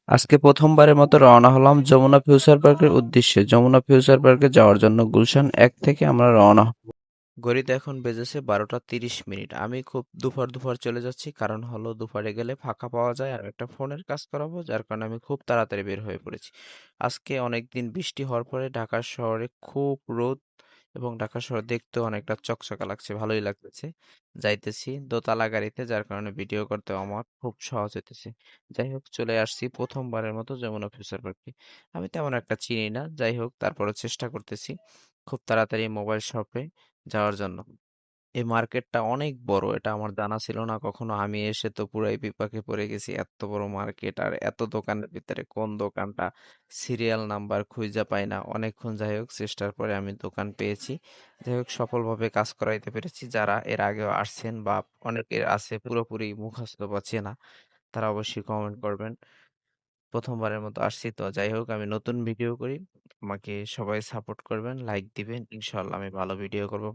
আজকে প্রথমবারের মতো রওনা হলাম যমুনা ফিউচার পার্কের উদ্দেশ্যে। যমুনা ফিউচার পার্কে যাওয়ার জন্য গুলশান ১ থেকে আমরা রওনা হব। ঘড়িতে এখন বেজেছে ১২টা ৩০ মিনিট। আমি খুব দুপুর দুপুর চলে যাচ্ছি, কারণ হলো দুপুরে গেলে ফাঁকা পাওয়া যায় আর একটা ফোনের কাজ করাবো, যার কারণে আমি খুব তাড়াতাড়ি বের হয়ে পড়েছি। আজকে অনেকদিন বৃষ্টি হওয়ার পরে ঢাকা শহরে খুব রোদ, এবং ঢাকা শহর দেখতেও অনেকটা চকচকা লাগছে, ভালোই লাগতেছে। যাইতেছি দোতলা গাড়িতে, যার কারণে ভিডিও করতেও আমার খুব সহজ হইতেছে। যাই হোক, চলে আসছি প্রথমবারের মতো যমুনা ফিউচার পার্কে। আমি তেমন একটা চিনি না, যাই হোক তারপরও চেষ্টা করতেছি খুব তাড়াতাড়ি মোবাইল শপে যাওয়ার জন্য। এই মার্কেটটা অনেক বড়, এটা আমার জানা ছিল না কখনো। আমি এসে তো পুরাই বিপাকে পড়ে গেছি, এত বড় মার্কেট আর এত দোকানের ভিতরে কোন দোকানটা সিরিয়াল নাম্বার খুঁজে পাই না অনেকক্ষণ। যাই হোক, চেষ্টার পরে আমি দোকান পেয়েছি। যাই হোক, সফলভাবে কাজ করাইতে পেরেছি। যারা এর আগেও আসছেন বা অনেকের আছে পুরোপুরি মুখস্থ বা চেনা, তারা অবশ্যই কমেন্ট করবেন। প্রথমবারের মতো আসছি তো, যাই হোক আমি নতুন ভিডিও করি, আমাকে সবাই সাপোর্ট করবেন, লাইক দিবেন, ইনশাল্লাহ আমি ভালো ভিডিও করবো।